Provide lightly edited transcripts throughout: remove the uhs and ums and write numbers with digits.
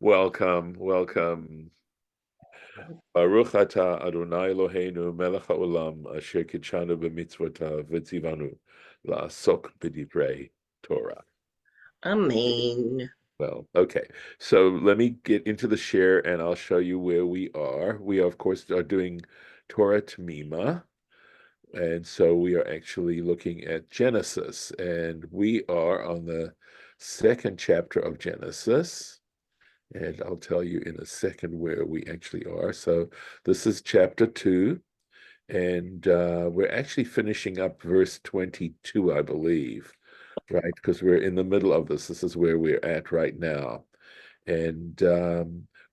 Welcome. Baruch atah Adonai Eloheinu melech haolam asher kitshanu b'mitzvotav v'tzivanu la'asok b'divrei Torah. Amen. Well, okay. So let me get into the share and I'll show you where we are. We, of course, are doing Torah Temimah. And so we are actually looking at Genesis. And we are on the second chapter of Genesis. And I'll tell you in a second where we actually are. So this is chapter 2, and we're actually finishing up verse 22, I believe, right? Because we're in the middle of this. This is where we're at right now. And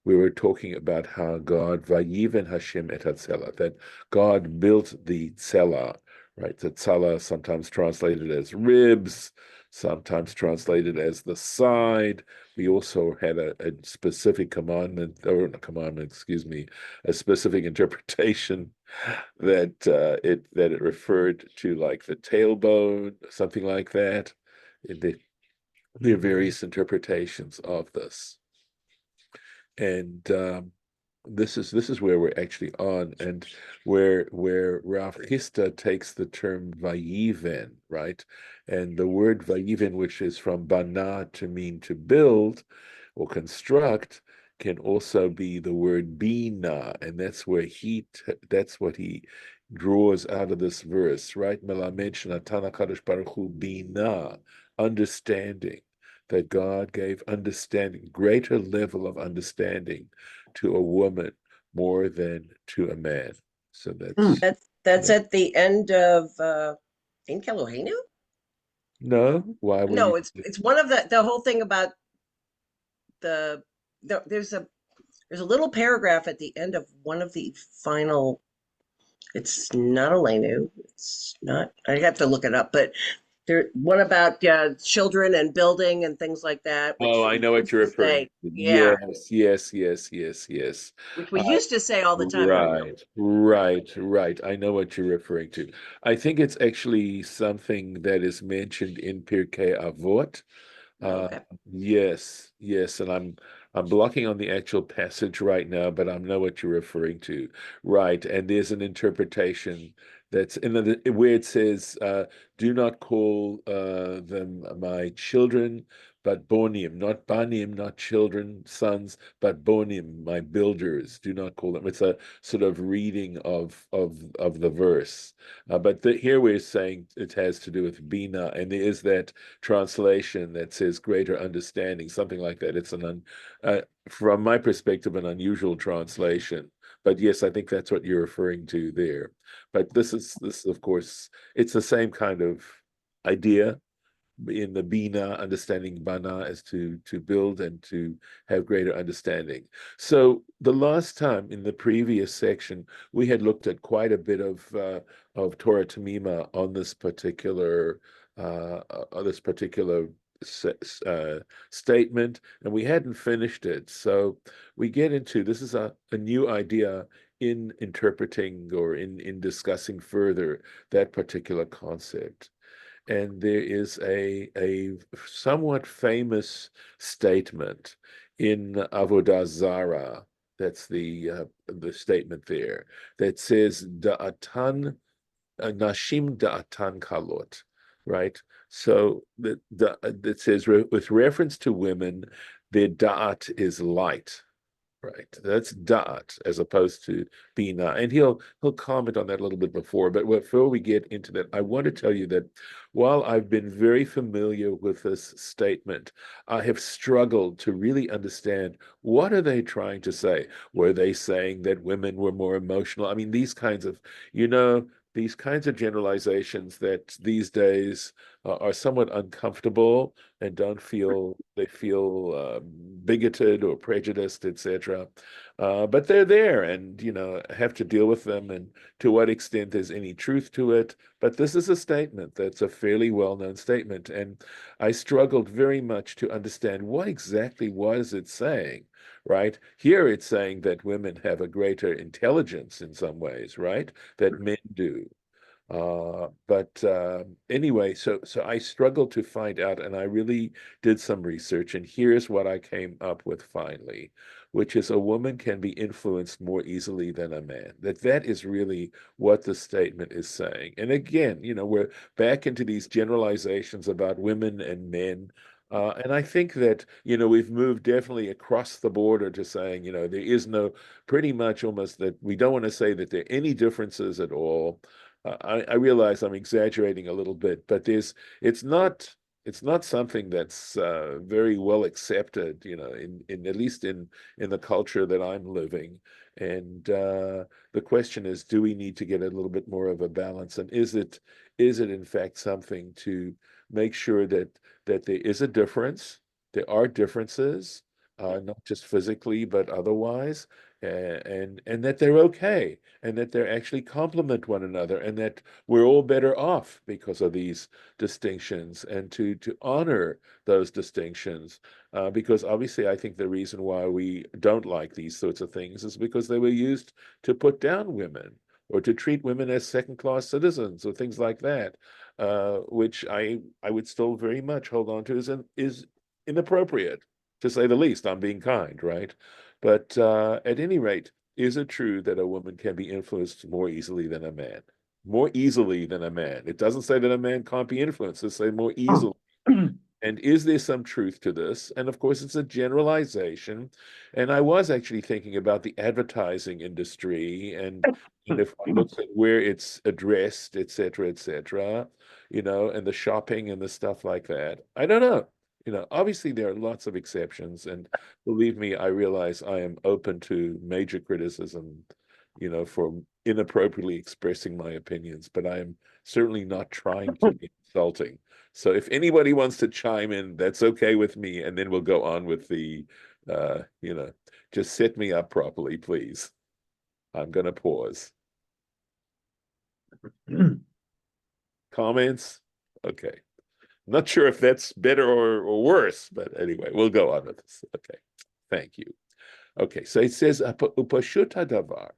we were talking about how God, Vayiven Hashem et hatzela, that God built the tzela, right? The tzela, sometimes translated as ribs, sometimes translated as the side. We also had a specific commandment, or a commandment, excuse me, a specific interpretation that it referred to like the tailbone, something like that. There are various interpretations of this. And this is where we're actually on, and where Rav Chisda takes the term vayiven, right? And the word vayiven, which is from bana to mean to build or construct, can also be the word bina, and that's where that's what he draws out of this verse, right? Melamed shenatan HaKadosh Baruch Hu bina, understanding, that God gave understanding, greater level of understanding to a woman more than to a man. So That's at the end of in Kelohenu? no. Why will you? No, it's one of the whole thing about there's a little paragraph at the end of one of the final. It's not Elenu. It's not. I have to look it up, but there one about children and building and things like that, Oh, which I we know what used you're to referring say, to. yeah, Yes. which we used to say all the time, not really. Right. I know what you're referring to. I think it's actually something that is mentioned in Pirkei Avot. Uh, Okay. yes, and I'm blocking on the actual passage right now, but I know what you're referring to. Right, and there's an interpretation that's in where it says, "Do not call them my children, but bonim, not banim, not children, sons, but bonim, my builders. Do not call them." It's a sort of reading of the verse, but here we're saying it has to do with bina, and there is that translation that says greater understanding, something like that. It's from my perspective, an unusual translation. But yes, I think that's what you're referring to there. But this, of course, it's the same kind of idea in the bina, understanding bana as to build and to have greater understanding. So the last time in the previous section, we had looked at quite a bit of Torah Temimah on this particular statement, and we hadn't finished it. So we get into this is a new idea in interpreting or in discussing further that particular concept. And there is a somewhat famous statement in Avodah Zarah. That's the statement there that says Da'atan Nashim Da'atan Kalot, right? So it says with reference to women, their da'at is light. Right. That's da'at as opposed to bina. And he'll comment on that a little bit before we get into that, I want to tell you that while I've been very familiar with this statement, I have struggled to really understand what are they trying to say. Were they saying that women were more emotional? I mean, you know, these kinds of generalizations that these days are somewhat uncomfortable and don't feel they feel bigoted or prejudiced, etc. But they're there, and have to deal with them, and to what extent there's any truth to it. But this is a statement that's a fairly well-known statement, and I struggled very much to understand what exactly was it saying. Right here, it's saying that women have a greater intelligence in some ways, right? That men do. But anyway, so I struggled to find out, and I really did some research, and here's what I came up with finally, which is a woman can be influenced more easily than a man. That is really what the statement is saying. And again, we're back into these generalizations about women and men. And I think that, we've moved definitely across the border to saying, there is no, pretty much almost that we don't want to say that there are any differences at all. I realize I'm exaggerating a little bit, but it's not it's not something that's very well accepted, in at least in the culture that I'm living. And the question is, do we need to get a little bit more of a balance? And is it in fact something to make sure that there is a difference, there are differences, not just physically but otherwise, and that they're okay, and that they actually complement one another, and that we're all better off because of these distinctions, and to honor those distinctions, because obviously I think the reason why we don't like these sorts of things is because they were used to put down women or to treat women as second-class citizens or things like that, which I would still very much hold on to is inappropriate, to say the least. I'm being kind, right? But at any rate, is it true that a woman can be influenced more easily than a man? More easily than a man. It doesn't say that a man can't be influenced. It says more easily. And is there some truth to this? And of course, it's a generalization. And I was actually thinking about the advertising industry, and if one looks at where it's addressed, et cetera, and the shopping and the stuff like that. I don't know. Obviously there are lots of exceptions, and believe me, I realize I am open to major criticism, for inappropriately expressing my opinions, but I am certainly not trying to be insulting. So if anybody wants to chime in, that's okay with me, and then we'll go on with the, just set me up properly, please. I'm going to pause. Comments? Okay. Not sure if that's better or worse, but anyway, we'll go on with this. Okay. Thank you. Okay, so it says upashut hadavar,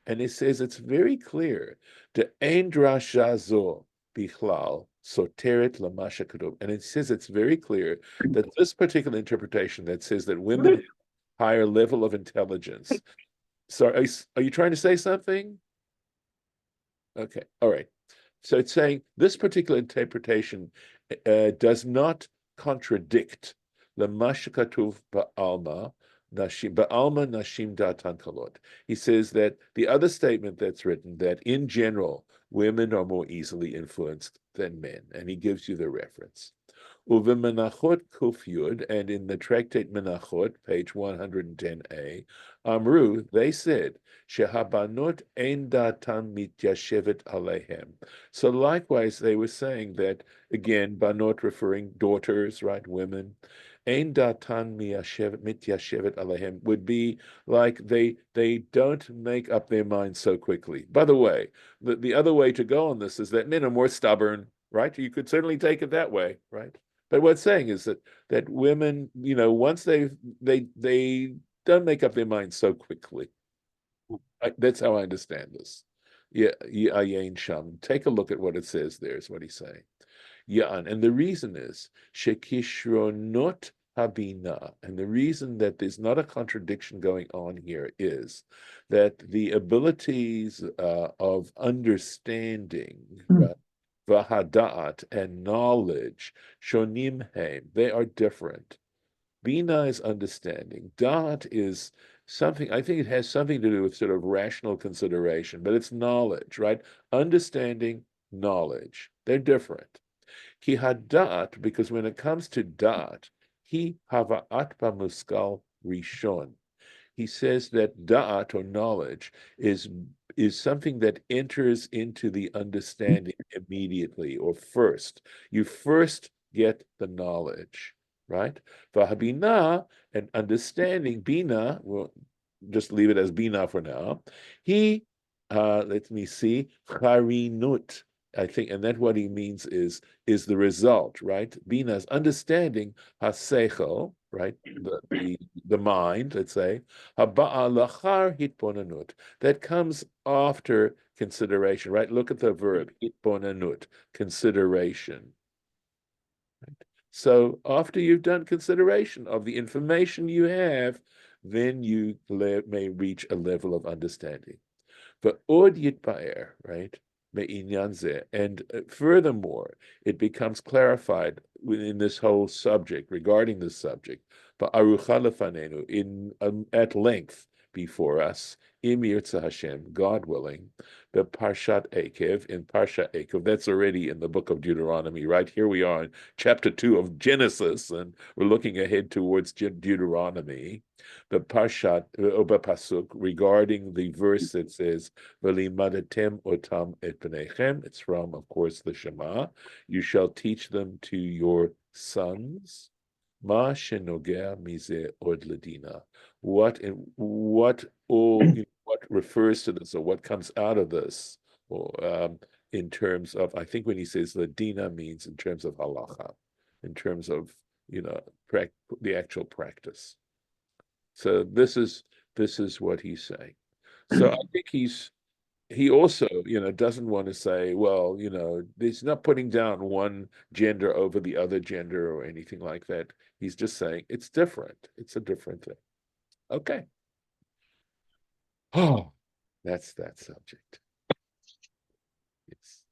and it says it's very clear. The ein drasha zo bichlal soteret lamasha kadub, and it says it's very clear that this particular interpretation that says that women have higher level of intelligence. So are you trying to say something? Okay, all right. So it's saying this particular interpretation does not contradict the mashkatuv ba'alma nashim datan kalot. He says that the other statement that's written, that in general women are more easily influenced than men, and he gives you the reference. Uvemenachot Kuf Yud, and in the tractate Menachot, page 110a, Amru, they said, Shehabanot ein datan mityashevet alehem. So likewise, they were saying that, again, banot referring daughters, right, women, ein datan mityashevet alehem would be like they don't make up their minds so quickly. By the way, the other way to go on this is that men are more stubborn, right? You could certainly take it that way, right? But what's saying is that women, once they don't make up their minds so quickly. That's how I understand this. Yeah, Yain Sham. Take a look at what it says there, is what he's saying. Ya'an. And the reason is Shekishronot Habina. And the reason that there's not a contradiction going on here is that the abilities of understanding, right, Vahada'at, and knowledge, shonim heim, they are different. Bina is understanding. Da'at is something, I think it has something to do with sort of rational consideration, but it's knowledge, right? Understanding, knowledge. They're different. Ki hada'at, because when it comes to da'at, he hava'at b'muskal rishon. He says that da'at, or knowledge, is something that enters into the understanding immediately or first. You first get the knowledge, right? Vahabina, and understanding, bina, we'll just leave it as bina for now. He, let me see, charinut, I think, and that what he means is the result, right? Bina's understanding, hasechel, right? The mind, let's say, haba'a lachar hitbonanut, that comes after consideration, right? Look at the verb hitbonanut, consideration. Right? So after you've done consideration of the information you have, then you may reach a level of understanding. Va'od yitba'er, right? Me'inyan zeh. And furthermore, it becomes clarified within this whole subject, regarding this subject, ba'arucha lefanenu, at length before us, im yirtzeh Hashem, God willing, the Parshat Akev, in Parsha Akev, that's already in the book of Deuteronomy, right? Here we are in chapter 2 of Genesis, and we're looking ahead towards Deuteronomy. The Parshat, Pasuk, regarding the verse that says, V'limadatem otam et b'nechem, it's from, of course, the Shema, you shall teach them to your sons, Ma shenogea mize od ledina. What refers to this, or what comes out of this, or in terms of, I think when he says ledina means in terms of halacha, in terms of the actual practice. So this is what he's saying. So I think he also, doesn't want to say, well, he's not putting down one gender over the other gender or anything like that. He's just saying it's different. It's a different thing. Okay. Oh, that's that subject. Yes.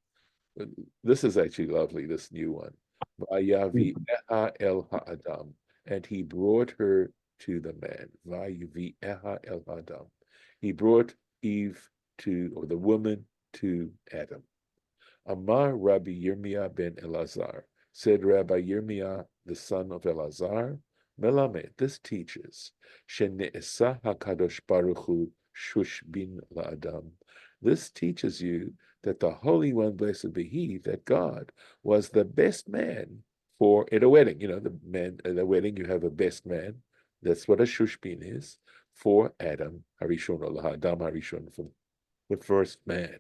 This is actually lovely, this new one. Vayavi'eha el ha'adam, and he brought her to the man. Vayavi'eha el ha'adam. He brought Eve or the woman to Adam. Amar Rabbi Yirmiyah ben Elazar, said Rabbi Yirmiyah, the son of Elazar, Melamed, this teaches, Shene'esa HaKadosh Baruch Hu Shush bin La'adam. This teaches you that the Holy One, blessed be He, that God was the best man at a wedding. At a wedding, you have a best man. That's what a Shushbin is for Adam, Harishon, or Adam Harishon, for the first man.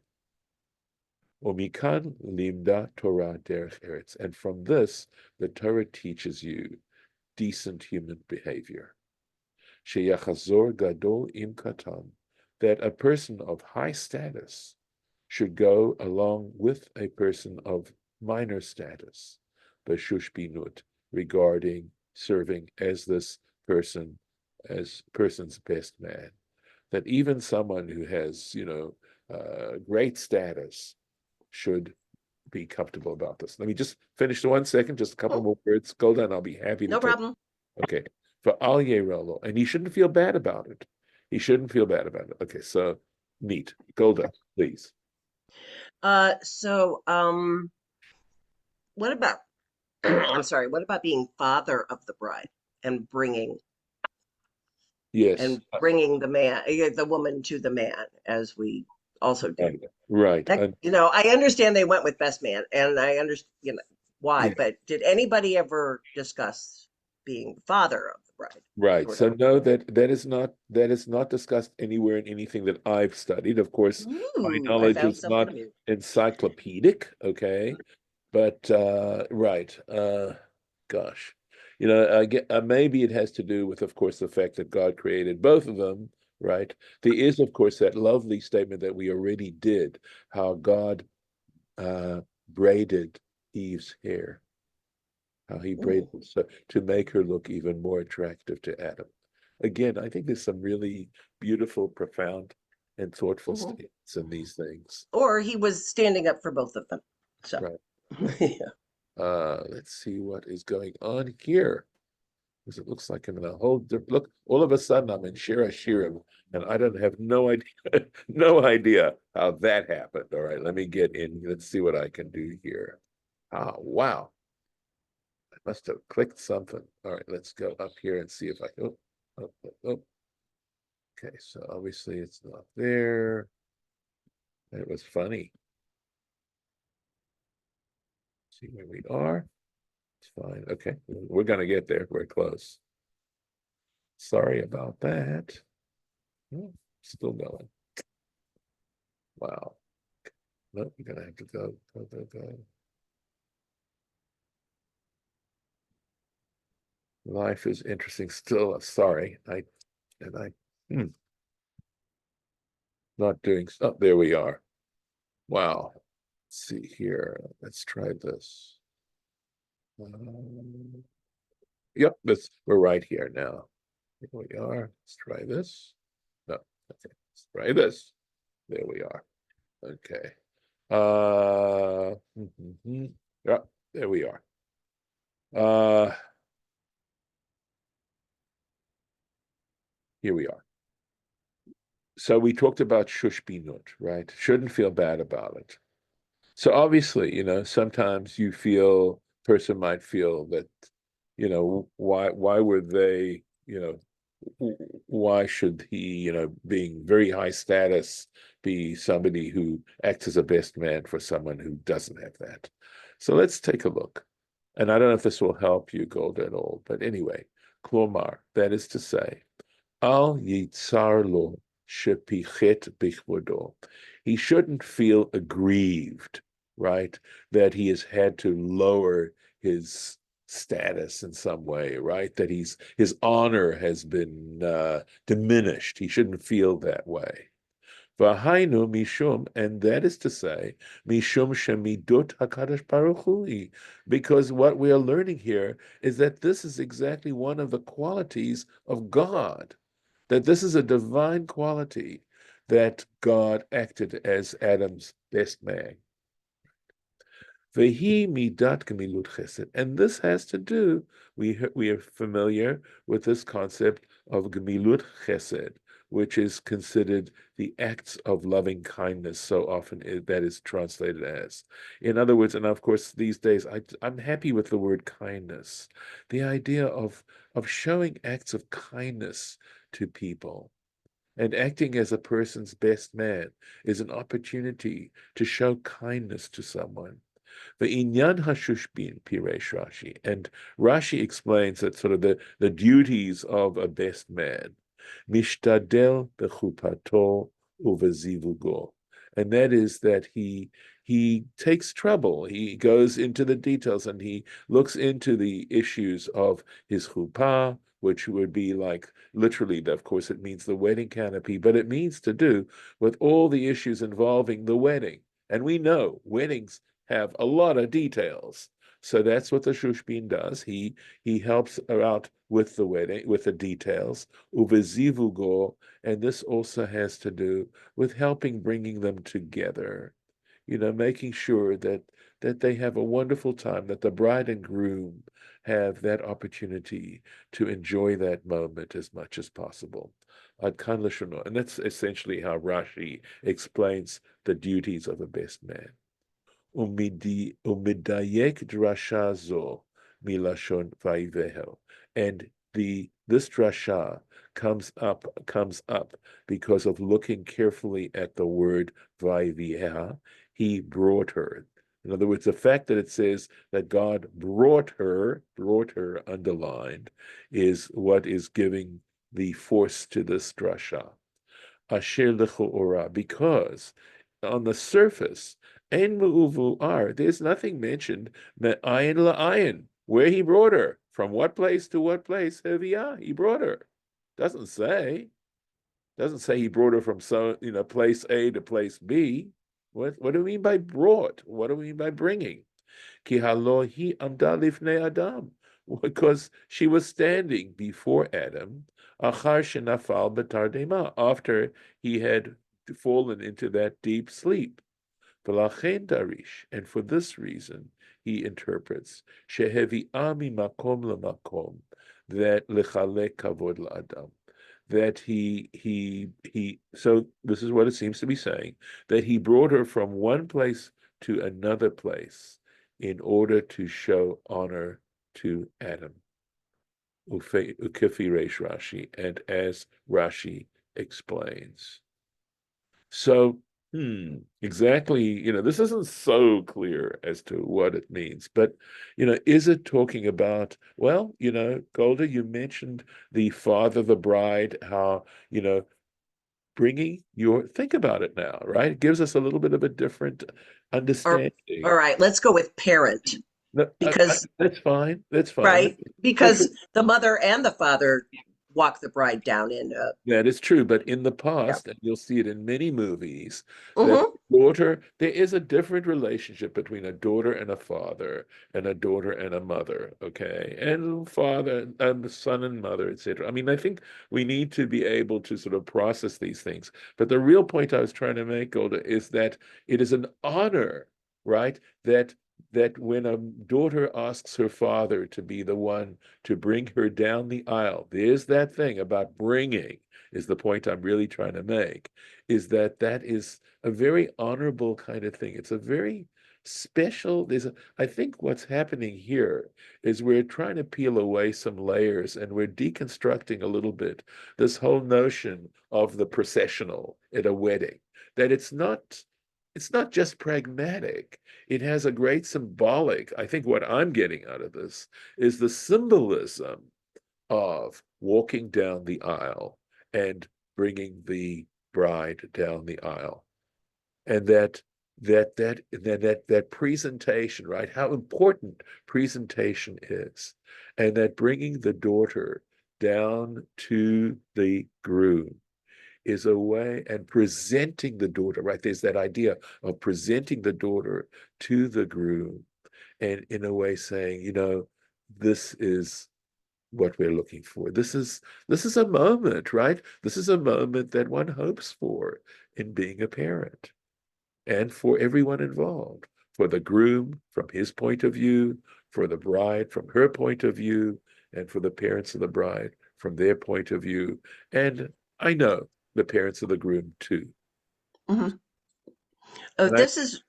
Omikan limda Torah derech eretz. And from this, the Torah teaches you decent human behavior. Sheyachazor gadol im katan, that a person of high status should go along with a person of minor status, b'shushbinut, regarding serving as this person's best man. That even someone who has, great status should be comfortable about this. Let me just finish 1 second, just a couple more words. Golda, and I'll be happy to No take. problem. Okay. For al yerolo, and he shouldn't feel bad about it. He shouldn't feel bad about it. Okay, so neat. Golda, please. What about I'm sorry, what about being father of the bride and Yes. the woman to the man, as we also do? Right. I understand they went with best man, and I understand, why, Yeah. but did anybody ever discuss being the father of the bride? Right. So no, that is not discussed anywhere in anything that I've studied. Of course, my Ooh, I knowledge found is something not new. encyclopedic, okay? But right. Gosh. I get maybe it has to do with, of course, the fact that God created both of them, right? There is, of course, that lovely statement that we already did, how God braided Eve's hair, how he braided it so to make her look even more attractive to Adam. Again, I think there's some really beautiful, profound, and thoughtful statements in these things. Or he was standing up for both of them. So, Right. yeah. Let's see what is going on here. Because it looks like I'm in a whole look. All of a sudden, I'm in Shira Shirim, and I don't have no idea, no idea how that happened. All right, let me get in. Let's see what I can do here. Oh, wow. I must have clicked something. All right, let's go up here and see if I. Oh. Okay, so obviously it's not there. It was funny. See where we are. It's fine. Okay, we're gonna get there. We're close. Sorry about that. Oh, still going. Wow. No, we're gonna have to go. Life is interesting still. Sorry, I hmm, not doing. Oh, there we are. Wow. Let's see here. Let's try this. Yep, we're right here now. Here we are. Let's try this. No, okay. Let's try this. There we are. Okay. Yeah, there we are. Uh, Here we are. So we talked about shush binut, right? Shouldn't feel bad about it. So obviously, sometimes you feel person might feel that, why were they, why should he, being very high status, be somebody who acts as a best man for someone who doesn't have that? So let's take a look. And I don't know if this will help you, Golda, at all, but anyway, klomar, that is to say, Al yitzar lo shepichet bichvodo. He shouldn't feel aggrieved, right, that he has had to lower his status in some way, right? That his honor has been diminished. He shouldn't feel that way. V'hainu mishum, and that is to say, mishum shemidut hakadosh baruch hu, because what we are learning here is that this is exactly one of the qualities of God, that this is a divine quality that God acted as Adam's best man. Vehi midat gemilut chesed. And this has to do, we are familiar with this concept of gemilut chesed, which is considered the acts of loving kindness, so often that is translated as. In other words, and of course, these days, I'm happy with the word kindness. The idea of showing acts of kindness to people. And acting as a person's best man is an opportunity to show kindness to someone. Inyan Hashushbin, Piresh Rashi. And Rashi explains that sort of the duties of a best man. Mishtadel bechupato uvezivugo. And that is that he takes trouble. He goes into the details and he looks into the issues of his chuppah, which would be like literally, of course, it means the wedding canopy, but it means to do with all the issues involving the wedding. And we know weddings have a lot of details. So that's what the Shushbin does. He helps her out with the wedding, with the details. Uvezivugo, and this also has to do with helping bringing them together. Making sure that they have a wonderful time, that the bride and groom have that opportunity to enjoy that moment as much as possible. Ad kan l'shono. And that's essentially how Rashi explains the duties of a best man. Umidayek drasha zo milashon vayivehel. And this drasha comes up because of looking carefully at the word vayiveha. He brought her. In other words, the fact that it says that God brought her underlined, is what is giving the force to this drasha. Asher lechuora, because on the surface, ein mu'uvu ar, there's nothing mentioned me'ayin la'ayin, where he brought her, from what place to what place, heviah, he brought her. Doesn't say. Doesn't say he brought her from place A to place B. What do we mean by brought? What do we mean by bringing? Ki halo hi amda lifnei Adam, because she was standing before Adam, achar shenafal betardema, after he had fallen into that deep sleep. V'lachen darish, and for this reason, he interprets shehevi ami makom lemakom, that lechalek kavod la'adam, that so this is what it seems to be saying, that he brought her from one place to another place in order to show honor to Adam. Ukifi Reish Rashi, and as Rashi explains. So, exactly, this isn't so clear as to what it means, but, is it talking about, well, Golda, you mentioned the father, the bride, how, think about it now, right? It gives us a little bit of a different Or, understanding. all right, let's go with parent. No, because that's fine. That's fine. right, because the mother and the father walk the bride down in That is true, but in the yeah. past, and you'll see it in many movies, that Mm-hmm. daughter, there is a different relationship between a daughter and a father, and a daughter and a mother, okay? And father, and son and mother, etc. I mean, I think we need to be able to sort of process these things. But the real point I was trying to make, Golda, is that it is an honor, right? That when a daughter asks her father to be the one to bring her down the aisle, there's that thing about bringing is the point I'm really trying to make, is that that is a very honorable kind of thing. It's a very special, I think what's happening here is we're trying to peel away some layers and we're deconstructing a little bit this whole notion of the processional at a wedding, that it's not just pragmatic. It has a great symbolic. I think what I'm getting out of this is the symbolism of walking down the aisle and bringing the bride down the aisle, and that presentation, right? How important presentation is, and that bringing the daughter down to the groom is a way, and presenting the daughter, right? There's that idea of presenting the daughter to the groom, and in a way saying, this is what we're looking for. This is a moment, right? This is a moment that one hopes for in being a parent, and for everyone involved, for the groom from his point of view, for the bride from her point of view, and for the parents of the bride from their point of view. And I know the parents of the groom too. Mm-hmm. And I This is,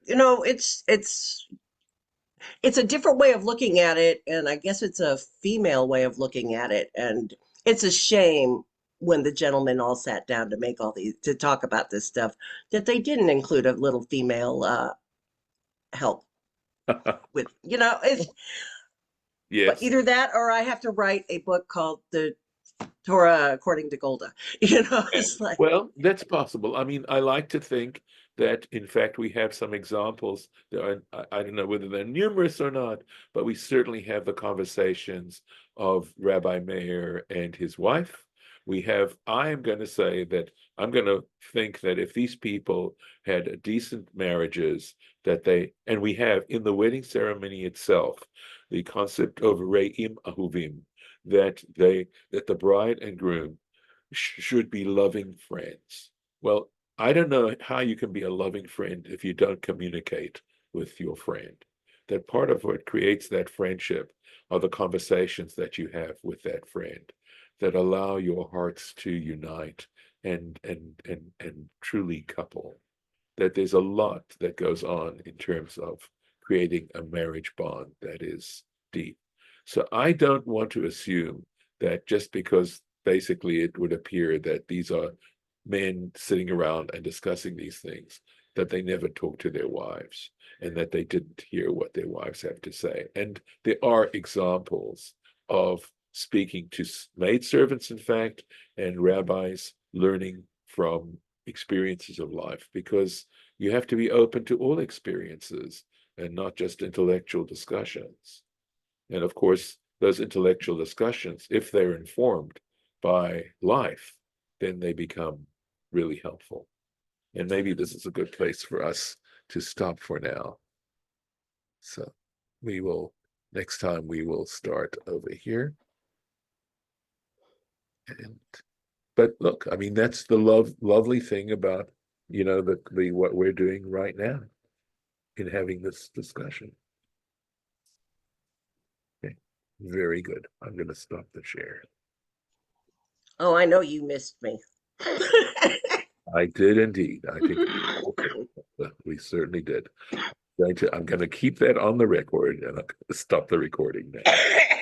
it's a different way of looking at it, and I guess it's a female way of looking at it, and it's a shame when the gentlemen all sat down to make all these to talk about this stuff that they didn't include a little female help with, but yes. either that or I have to write a book called The Torah According to Golda. It's like, Well, that's possible. I mean, I like to think that, in fact, we have some examples. I don't know whether they're numerous or not, but we certainly have the conversations of Rabbi Meir and his wife. I am going to say that I'm going to think that if these people had decent marriages, and we have in the wedding ceremony itself, the concept of Re'im Ahuvim, that the bride and groom should be loving friends. Well, I don't know how you can be a loving friend if you don't communicate with your friend. That part of what creates that friendship are the conversations that you have with that friend that allow your hearts to unite and truly couple. That there's a lot that goes on in terms of creating a marriage bond that is deep. So I don't want to assume that just because basically it would appear that these are men sitting around and discussing these things, that they never talk to their wives and that they didn't hear what their wives have to say. And there are examples of speaking to maidservants, in fact, and rabbis learning from experiences of life, because you have to be open to all experiences and not just intellectual discussions. And of course, those intellectual discussions, if they're informed by life, then they become really helpful. And maybe this is a good place for us to stop for now. So next time we will start over here. And but look, I mean, that's the lovely thing about, the what we're doing right now in having this discussion. Okay. Very good. I'm going to stop the share. oh, I know you missed me. I did indeed. I think we certainly did. I'm going to keep that on the record, and I'm going to stop the recording now.